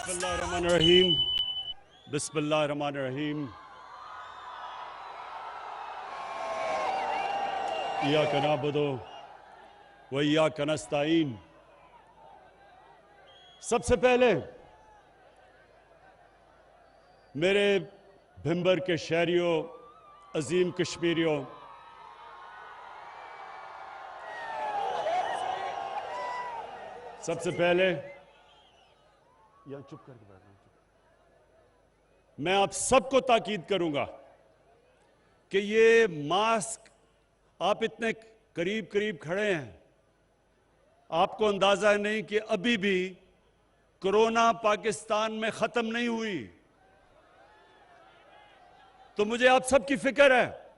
बिस्मिल्लाहिर्रहमानिर्रहीम बिस्मिल्लाहिर्रहमानिर्रहीम इय्याका नअबुदु व इय्याका नस्तईन। सबसे पहले मेरे भिंबर के शहरियों, अजीम कश्मीरियों, सबसे पहले या चुप करके बैठना। मैं आप सबको ताकीद करूंगा कि ये मास्क, आप इतने करीब करीब खड़े हैं, आपको अंदाजा नहीं कि अभी भी कोरोना पाकिस्तान में खत्म नहीं हुई। तो मुझे आप सबकी फिक्र है।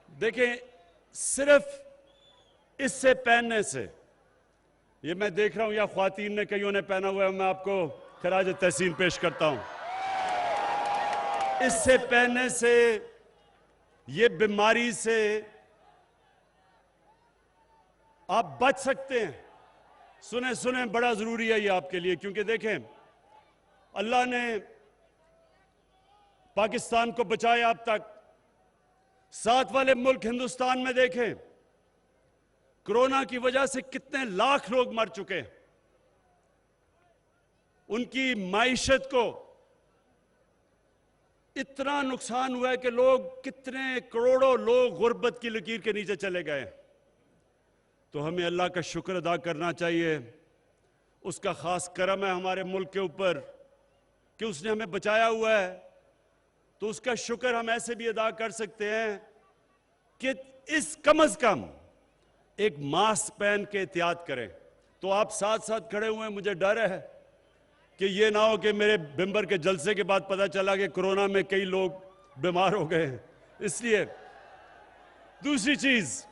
देखें, सिर्फ इससे पहनने से, ये मैं देख रहा हूं या ख्वातीन ने कईयों ने पहना हुआ है, मैं आपको खराज तहसीन पेश करता हूं। इससे पहनने से, ये बीमारी से आप बच सकते हैं। सुने सुने, बड़ा जरूरी है ये आपके लिए, क्योंकि देखें, अल्लाह ने पाकिस्तान को बचाया अब तक। साथ वाले मुल्क हिंदुस्तान में देखें, कोरोना की वजह से कितने लाख लोग मर चुके हैं। उनकी माइशत को इतना नुकसान हुआ है कि लोग, कितने करोड़ों लोग गुर्बत की लकीर के नीचे चले गए। तो हमें अल्लाह का शुक्र अदा करना चाहिए। उसका खास करम है हमारे मुल्क के ऊपर कि उसने हमें बचाया हुआ है। तो उसका शुक्र हम ऐसे भी अदा कर सकते हैं कि इस कम से कम एक मास्क पहन के एहतियात करें। तो आप साथ साथ खड़े हुए हैं, मुझे डर है कि ये ना हो कि मेरे बिंबर के जलसे के बाद पता चला कि कोरोना में कई लोग बीमार हो गए हैं। इसलिए दूसरी चीज,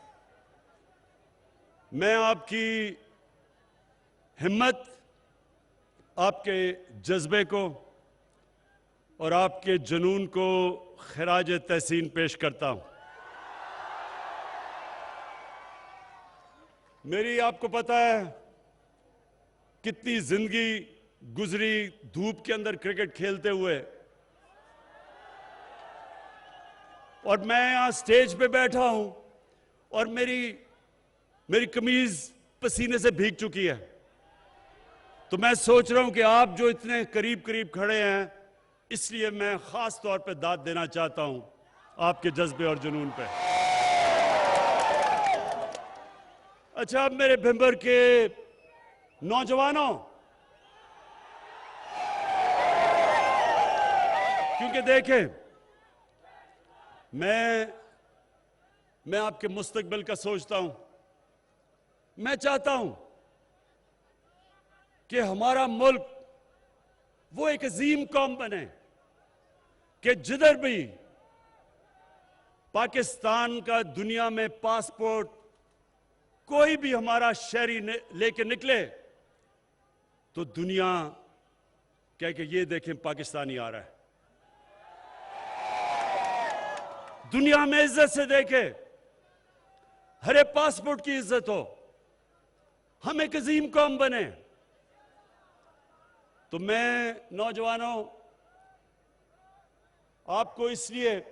मैं आपकी हिम्मत, आपके जज्बे को और आपके जुनून को खराज तहसीन पेश करता हूं। मेरी, आपको पता है कितनी जिंदगी गुजरी धूप के अंदर क्रिकेट खेलते हुए, और मैं यहां स्टेज पे बैठा हूं और मेरी कमीज पसीने से भीग चुकी है। तो मैं सोच रहा हूं कि आप जो इतने करीब करीब खड़े हैं, इसलिए मैं खास तौर पे दाद देना चाहता हूं आपके जज्बे और जुनून पे। अच्छा, अब मेरे भिंबर के नौजवानों, क्योंकि देखें, मैं आपके मुस्तकबिल का सोचता हूं। मैं चाहता हूं कि हमारा मुल्क वो एक अजीम कौम बने कि जिधर भी पाकिस्तान का दुनिया में पासपोर्ट कोई भी हमारा शहरी लेके निकले तो दुनिया कह के ये देखें पाकिस्तानी आ रहा है। दुनिया में इज्जत से देखे, हर एक पासपोर्ट की इज्जत हो, हम एक अजीम कौम बने। तो मैं नौजवानों, आपको इसलिए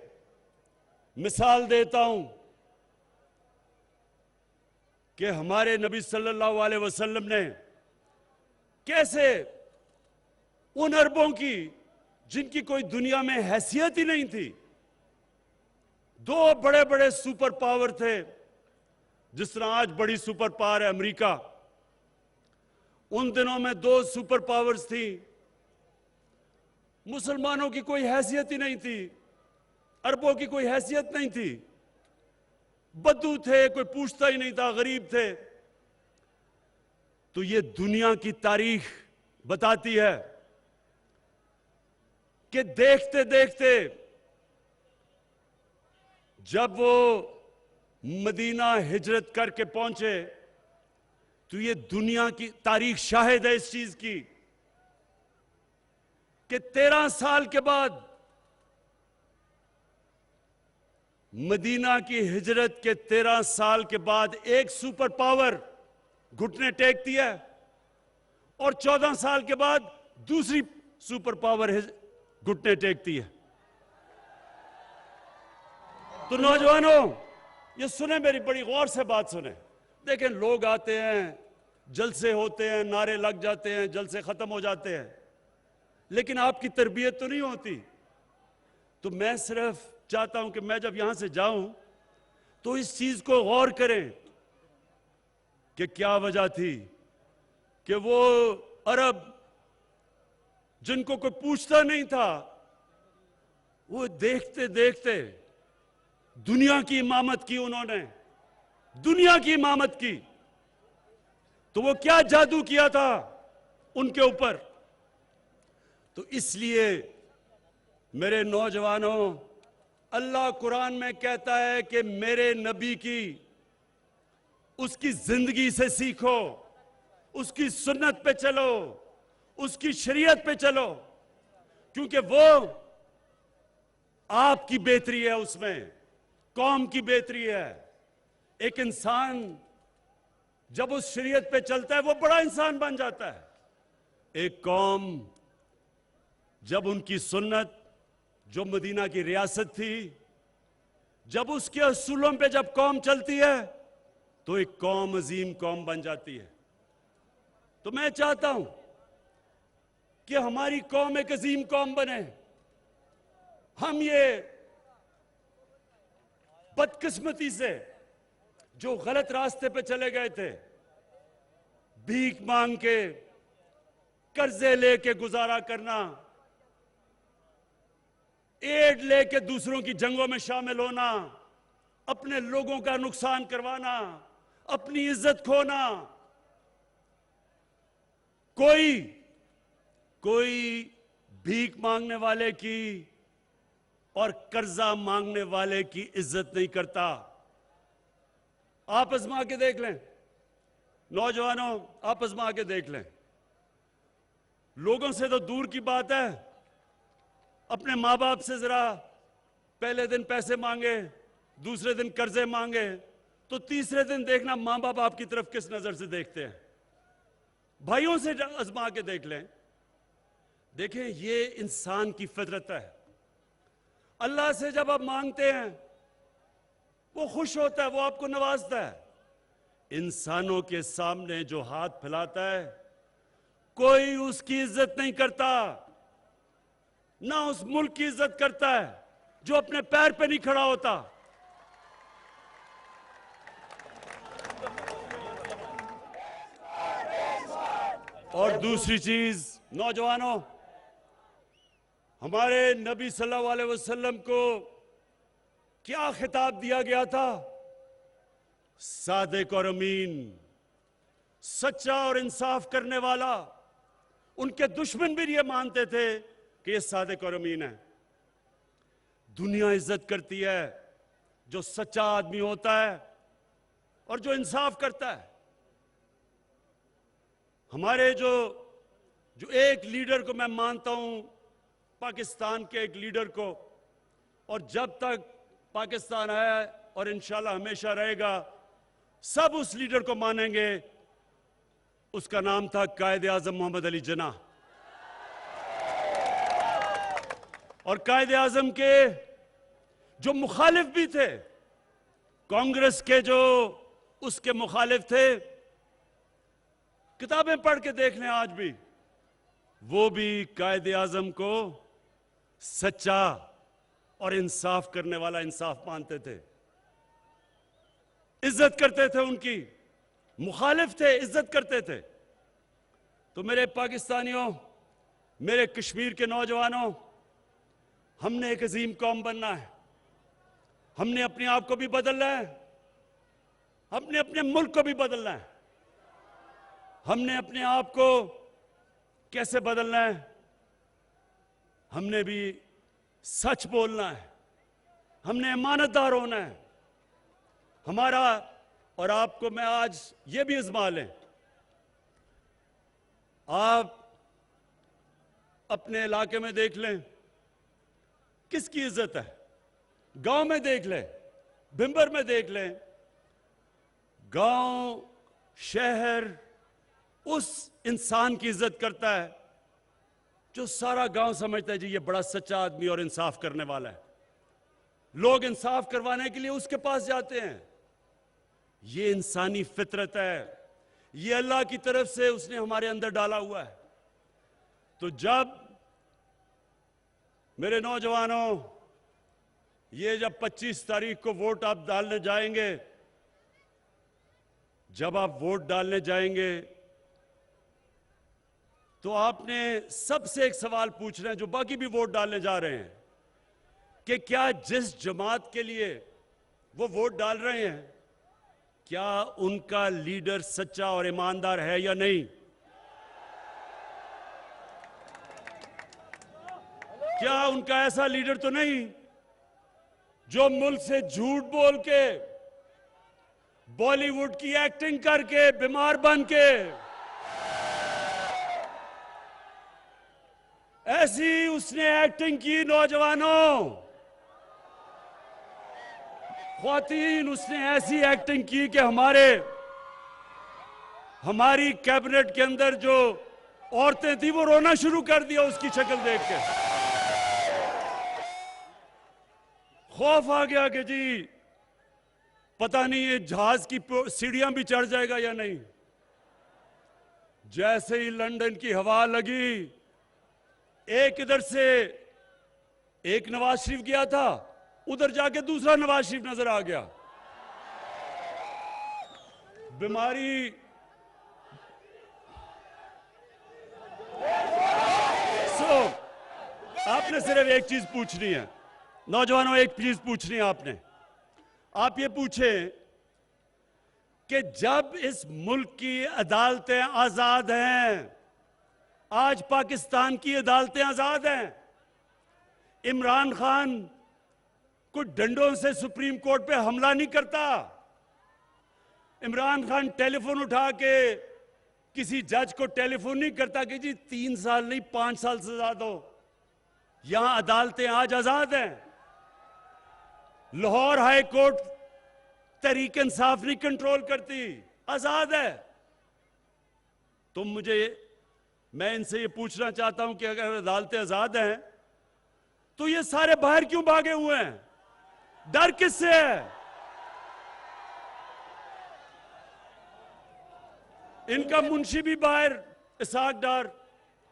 मिसाल देता हूं कि हमारे नबी सल्लल्लाहु अलैहि वसल्लम ने कैसे उन अरबों की, जिनकी कोई दुनिया में हैसियत ही नहीं थी, दो बड़े बड़े सुपर पावर थे, जिस तरह आज बड़ी सुपर पावर है अमेरिका, उन दिनों में दो सुपर पावर्स थी। मुसलमानों की कोई हैसियत ही नहीं थी, अरबों की कोई हैसियत नहीं थी, बद्दू थे, कोई पूछता ही नहीं था, गरीब थे। तो ये दुनिया की तारीख बताती है कि देखते देखते जब वो मदीना हिजरत करके पहुंचे, तो ये दुनिया की तारीख शाहिद है इस चीज की कि 13 साल के बाद, मदीना की हिजरत के 13 साल के बाद, एक सुपर पावर घुटने टेकती है और 14 साल के बाद दूसरी सुपर पावर घुटने टेकती है। तो नौजवानों, ये सुने, मेरी बड़ी गौर से बात सुने। देखें, लोग आते हैं, जलसे होते हैं, नारे लग जाते हैं, जलसे खत्म हो जाते हैं, लेकिन आपकी तरबियत तो नहीं होती। तो मैं सिर्फ चाहता हूं कि मैं जब यहां से जाऊं तो इस चीज को गौर करें कि क्या वजह थी कि वो अरब जिनको कोई पूछता नहीं था, वो देखते देखते दुनिया की इमामत की, उन्होंने दुनिया की इमामत की। तो वो क्या जादू किया था उनके ऊपर। तो इसलिए मेरे नौजवानों, अल्लाह कुरान में कहता है कि मेरे नबी की, उसकी जिंदगी से सीखो, उसकी सुन्नत पे चलो, उसकी शरीयत पे चलो, क्योंकि वो आपकी बेहतरी है, उसमें कौम की बेहतरी है। एक इंसान जब उस शरीयत पे चलता है वो बड़ा इंसान बन जाता है। एक कौम जब उनकी सुन्नत, जो मदीना की रियासत थी, जब उसके असूलों पे जब कौम चलती है तो एक कौम अजीम कौम बन जाती है। तो मैं चाहता हूं कि हमारी कौम एक अजीम कौम बने। हम ये बदकिस्मती से जो गलत रास्ते पे चले गए थे, भीख मांग के, कर्जे लेके गुजारा करना, एड लेके दूसरों की जंगों में शामिल होना, अपने लोगों का नुकसान करवाना, अपनी इज्जत खोना, कोई भीख मांगने वाले की और कर्जा मांगने वाले की इज्जत नहीं करता। आप आजमा के देख लें नौजवानों, आप आजमा के देख लें। लोगों से तो दूर की बात है, अपने माँ बाप से जरा पहले दिन पैसे मांगे, दूसरे दिन कर्जे मांगे, तो तीसरे दिन देखना माँ बाप आपकी तरफ किस नजर से देखते हैं। भाइयों से आजमा के देख लें। देखें, ये इंसान की फितरत है। अल्लाह से जब आप मांगते हैं वो खुश होता है, वो आपको नवाजता है। इंसानों के सामने जो हाथ फैलाता है कोई उसकी इज्जत नहीं करता, ना उस मुल्क की इज्जत करता है जो अपने पैर पे नहीं खड़ा होता। और दूसरी चीज, नौजवानों, हमारे नबी सल्लल्लाहु अलैहि वसल्लम को क्या खिताब दिया गया था? सादिक और अमीन, सच्चा और इंसाफ करने वाला। उनके दुश्मन भी ये मानते थे कि ये सादिक और अमीन है। दुनिया इज्जत करती है जो सच्चा आदमी होता है और जो इंसाफ करता है। हमारे जो एक लीडर को मैं मानता हूं, पाकिस्तान के एक लीडर को, और जब तक पाकिस्तान है और इंशाल्लाह हमेशा रहेगा, सब उस लीडर को मानेंगे। उसका नाम था कायदे आजम मोहम्मद अली जिन्ना। और कायदे आजम के जो मुखालिफ भी थे, कांग्रेस के जो उसके मुखालिफ थे, किताबें पढ़ के देख लें आज भी, वो भी कायदे आजम को सच्चा और इंसाफ करने वाला इंसाफ मानते थे, इज्जत करते थे, उनकी मुखालिफ थे, इज्जत करते थे। तो मेरे पाकिस्तानियों, मेरे कश्मीर के नौजवानों, हमने एक अजीम कौम बनना है। हमने अपने आप को भी बदलना है, हमने अपने मुल्क को भी बदलना है। हमने अपने आप को कैसे बदलना है? हमने भी सच बोलना है, हमने ईमानदार होना है। हमारा और आपको मैं आज ये भी आजमा लें, आप अपने इलाके में देख लें किसकी इज्जत है, गांव में देख लें, भिंबर में देख लें। गांव शहर उस इंसान की इज्जत करता है जो सारा गांव समझता है जी ये बड़ा सच्चा आदमी और इंसाफ करने वाला है। लोग इंसाफ करवाने के लिए उसके पास जाते हैं। ये इंसानी फितरत है, ये अल्लाह की तरफ से उसने हमारे अंदर डाला हुआ है। तो जब मेरे नौजवानों, ये जब 25 तारीख को वोट आप डालने जाएंगे, जब आप वोट डालने जाएंगे तो आपने सबसे एक सवाल पूछना है, जो बाकी भी वोट डालने जा रहे हैं, कि क्या जिस जमात के लिए वो वोट डाल रहे हैं, क्या उनका लीडर सच्चा और ईमानदार है या नहीं? क्या उनका ऐसा लीडर तो नहीं जो मुल्क से झूठ बोल के, बॉलीवुड की एक्टिंग करके, बीमार बन के, ऐसी उसने एक्टिंग की नौजवानों, ख्वातीन, उसने ऐसी एक्टिंग की कि हमारी कैबिनेट के अंदर जो औरतें थी वो रोना शुरू कर दिया उसकी शक्ल देख के। खौफ आ गया कि जी पता नहीं ये जहाज की सीढ़ियां भी चढ़ जाएगा या नहीं। जैसे ही लंदन की हवा लगी, एक इधर से एक नवाज शरीफ गया था, उधर जाके दूसरा नवाज शरीफ नजर आ गया। बीमारी आपने सिर्फ एक चीज पूछनी है नौजवानों, एक चीज पूछनी है आपने। आप ये पूछें कि जब इस मुल्क की अदालतें आजाद हैं, आज पाकिस्तान की अदालतें आजाद हैं, इमरान खान कुछ डंडों से सुप्रीम कोर्ट पे हमला नहीं करता। इमरान खान टेलीफोन उठा के किसी जज को टेलीफोन नहीं करता कि जी 3 साल नहीं 5 साल सजा दो। यहां अदालतें आज आजाद हैं। लाहौर हाई कोर्ट तहरीक इंसाफ नहीं कंट्रोल करती, आजाद है। तो मैं इनसे ये पूछना चाहता हूं कि अगर अदालतें आजाद हैं तो ये सारे बाहर क्यों भागे हुए हैं? डर किससे है? इनका मुंशी भी बाहर, इसाक डार,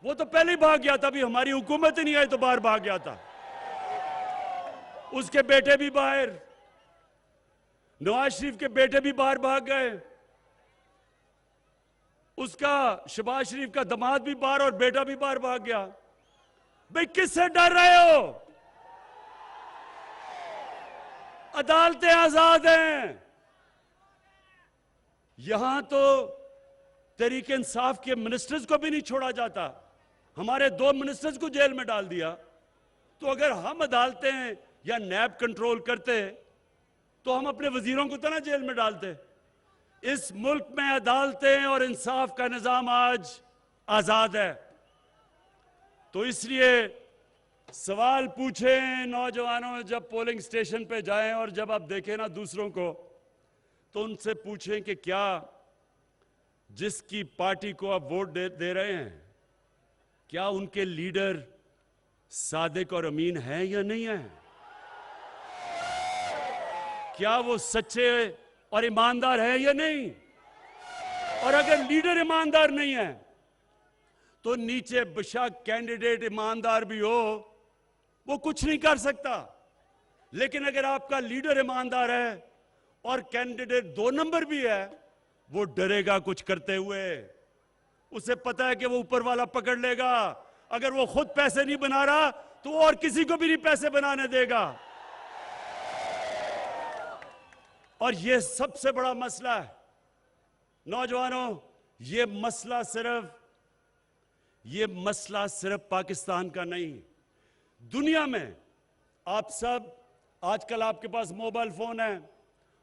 वो तो पहले ही भाग गया था, अभी हमारी हुकूमत ही नहीं आई तो बाहर भाग गया था। उसके बेटे भी बाहर, नवाज शरीफ के बेटे भी बाहर भाग गए, उसका शहबाज शरीफ का दामाद भी बाहर और बेटा भी बाहर भाग गया। भाई किससे डर रहे हो? अदालतें आजाद हैं। यहां तो तहरीक इंसाफ के मिनिस्टर्स को भी नहीं छोड़ा जाता। हमारे 2 मिनिस्टर्स को जेल में डाल दिया। तो अगर हम अदालतें या नैब कंट्रोल करते तो हम अपने वजीरों को तो ना जेल में डालते। इस मुल्क में अदालतें और इंसाफ का निजाम आज आजाद है। तो इसलिए सवाल पूछें नौजवानों, जब पोलिंग स्टेशन पे जाएं और जब आप देखें ना दूसरों को, तो उनसे पूछें कि क्या जिसकी पार्टी को आप वोट दे रहे हैं, क्या उनके लीडर सादिक और अमीन हैं या नहीं है? क्या वो सच्चे और ईमानदार है या नहीं? और अगर लीडर ईमानदार नहीं है तो नीचे बेशक कैंडिडेट ईमानदार भी हो, वो कुछ नहीं कर सकता। लेकिन अगर आपका लीडर ईमानदार है और कैंडिडेट 2 नंबर भी है, वो डरेगा कुछ करते हुए। उसे पता है कि वो ऊपर वाला पकड़ लेगा। अगर वो खुद पैसे नहीं बना रहा तो वो और किसी को भी नहीं पैसे बनाने देगा। और ये सबसे बड़ा मसला है नौजवानों। ये मसला सिर्फ पाकिस्तान का नहीं, दुनिया में। आप सब आजकल आपके पास मोबाइल फोन है,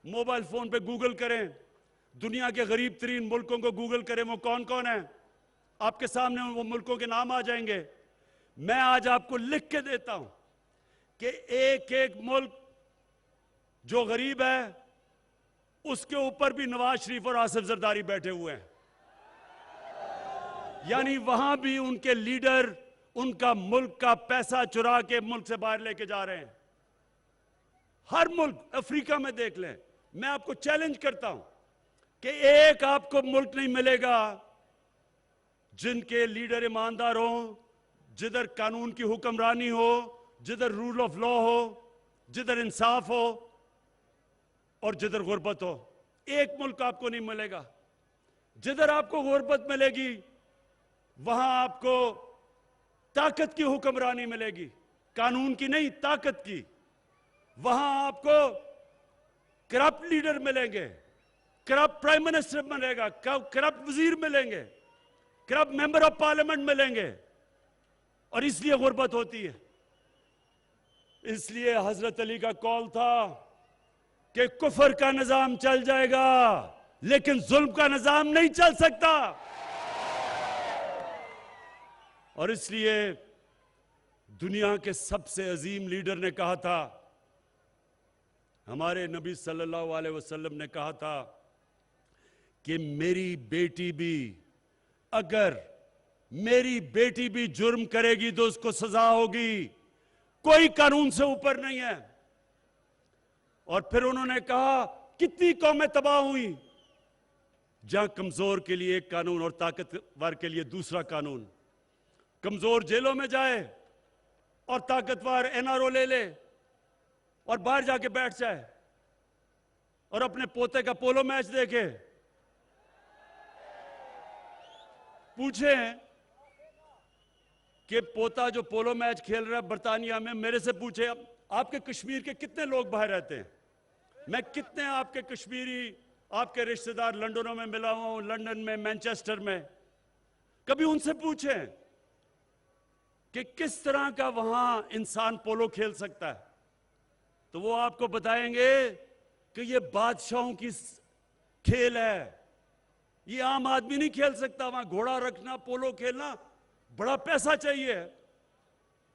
मोबाइल फोन पे गूगल करें, दुनिया के गरीब तरीन मुल्कों को गूगल करें, वो कौन कौन है, आपके सामने वो मुल्कों के नाम आ जाएंगे। मैं आज आपको लिख के देता हूं कि एक एक मुल्क जो गरीब है उसके ऊपर भी नवाज शरीफ और आसिफ जरदारी बैठे हुए हैं। यानी वहां भी उनके लीडर उनका मुल्क का पैसा चुरा के मुल्क से बाहर लेके जा रहे हैं। हर मुल्क, अफ्रीका में देख लें। मैं आपको चैलेंज करता हूं कि एक आपको मुल्क नहीं मिलेगा जिनके लीडर ईमानदार हो, जिधर कानून की हुक्मरानी हो, जिधर रूल ऑफ लॉ हो, जिधर इंसाफ हो और जिधर गुर्बत हो। एक मुल्क आपको नहीं मिलेगा। जिधर आपको गुर्बत मिलेगी वहां आपको ताकत की हुक्मरानी मिलेगी, कानून की नहीं, ताकत की। वहां आपको करप्ट लीडर मिलेंगे, करप्ट प्राइम मिनिस्टर मिलेगा, करप्ट वजीर मिलेंगे, करप्ट मेंबर ऑफ पार्लियामेंट मिलेंगे। और इसलिए गुर्बत होती है। इसलिए हजरत अली का कौल था कि कुफर का निजाम चल जाएगा लेकिन जुल्म का निजाम नहीं चल सकता। और इसलिए दुनिया के सबसे अजीम लीडर ने कहा था, हमारे नबी सल्लल्लाहु अलैहि वसल्लम ने कहा था कि मेरी बेटी भी, अगर मेरी बेटी भी जुर्म करेगी तो उसको सजा होगी, कोई कानून से ऊपर नहीं है। और फिर उन्होंने कहा कितनी कौमें तबाह हुई जहां कमजोर के लिए एक कानून और ताकतवर के लिए दूसरा कानून। कमजोर जेलों में जाए और ताकतवर एनआरओ ले ले और बाहर जाके बैठ जाए और अपने पोते का पोलो मैच देखे। पूछे कि पोता जो पोलो मैच खेल रहा है बर्तानिया में, मेरे से पूछे आपके कश्मीर के कितने लोग बाहर रहते हैं? मैं कितने आपके कश्मीरी, आपके रिश्तेदार लंदनों में मिला हुआ हूं, लंदन में, मैनचेस्टर में। कभी उनसे पूछें कि किस तरह का वहां इंसान पोलो खेल सकता है, तो वो आपको बताएंगे कि ये बादशाहों की खेल है, ये आम आदमी नहीं खेल सकता। वहां घोड़ा रखना, पोलो खेलना बड़ा पैसा चाहिए।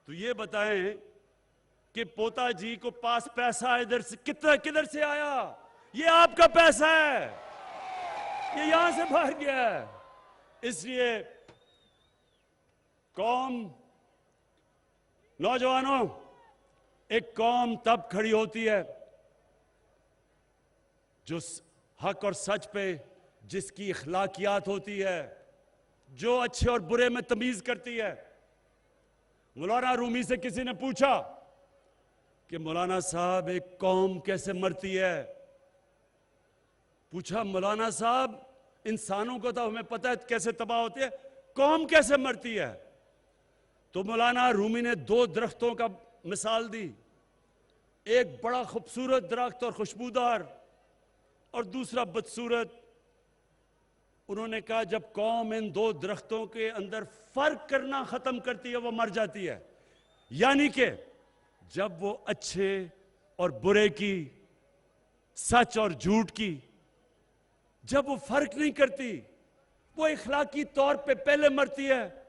तो ये बताएं कि पोता जी को पास पैसा इधर से किधर से आया? ये आपका पैसा है, ये यहां से बाहर गया है। इसलिए कौम, नौजवानों, एक कौम तब खड़ी होती है जो हक और सच पे जिसकी इखलाकियात होती है, जो अच्छे और बुरे में तमीज करती है। मौलाना रूमी से किसी ने पूछा कि मौलाना साहब एक कौम कैसे मरती है? पूछा, मौलाना साहब इंसानों को तो हमें पता है कैसे तबाह होती है, कौम कैसे मरती है? तो मौलाना रूमी ने दो दरख्तों का मिसाल दी, एक बड़ा खूबसूरत दरख्त और खुशबूदार और दूसरा बदसूरत। उन्होंने कहा जब कौम इन दो दरख्तों के अंदर फर्क करना खत्म करती है वो मर जाती है। यानी कि जब वो अच्छे और बुरे की, सच और झूठ की, जब वो फर्क नहीं करती, वो इखलाकी तौर पे पहले मरती है,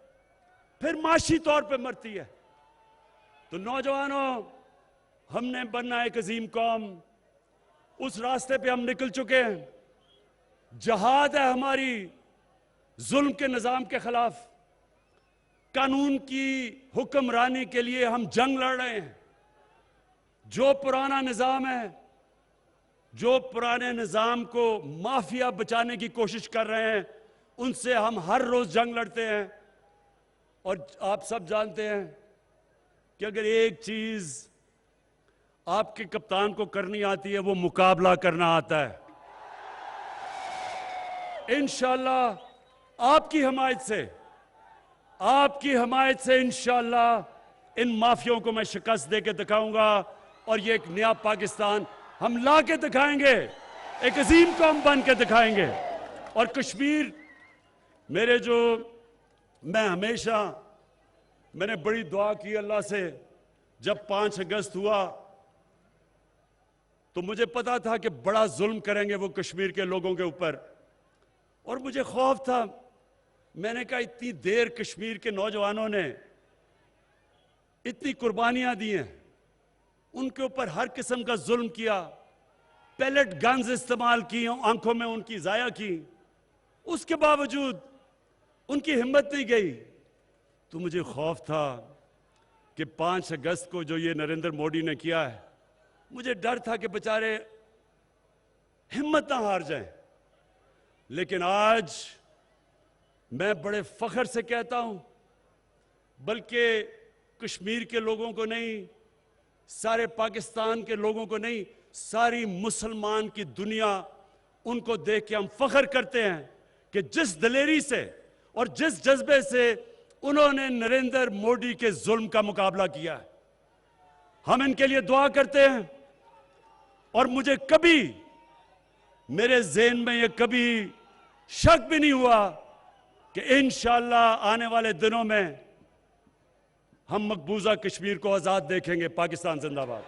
फिर माशी तौर पे मरती है। तो नौजवानों, हमने बनना एक अजीम कौम, उस रास्ते पे हम निकल चुके हैं। जहाद है हमारी जुल्म के निजाम के खिलाफ, कानून की हुक्मरानी के लिए हम जंग लड़ रहे हैं। जो पुराना निजाम है, जो पुराने निजाम को माफिया बचाने की कोशिश कर रहे हैं, उनसे हम हर रोज जंग लड़ते हैं। और आप सब जानते हैं कि अगर एक चीज आपके कप्तान को करनी आती है वो मुकाबला करना आता है। इंशाअल्लाह आपकी हमायत से इंशाअल्लाह इन माफियों को मैं शिकस्त देके दिखाऊंगा और ये एक नया पाकिस्तान हम ला के दिखाएंगे, एक अजीम कौम बन के दिखाएंगे। और कश्मीर मेरे जो, मैंने बड़ी दुआ की अल्लाह से। जब 5 अगस्त हुआ तो मुझे पता था कि बड़ा जुल्म करेंगे वो कश्मीर के लोगों के ऊपर, और मुझे खौफ था। मैंने कहा इतनी देर कश्मीर के नौजवानों ने इतनी कुर्बानियां दी हैं, उनके ऊपर हर किस्म का जुल्म किया, पैलेट गन्स इस्तेमाल की, आंखों में उनकी जाया की, उसके बावजूद उनकी हिम्मत नहीं गई। तो मुझे खौफ था कि 5 अगस्त को जो ये नरेंद्र मोदी ने किया है, मुझे डर था कि बेचारे हिम्मत ना हार जाएं। लेकिन आज मैं बड़े फख्र से कहता हूं, बल्कि कश्मीर के लोगों को नहीं, सारे पाकिस्तान के लोगों को नहीं, सारी मुसलमान की दुनिया, उनको देख के हम फख्र करते हैं कि जिस दिलेरी से और जिस जज्बे से उन्होंने नरेंद्र मोदी के जुल्म का मुकाबला किया है। हम इनके लिए दुआ करते हैं और मुझे कभी, मेरे ज़हन में ये कभी शक भी नहीं हुआ कि इंशाअल्लाह आने वाले दिनों में हम मकबूजा कश्मीर को आज़ाद देखेंगे। पाकिस्तान जिंदाबाद।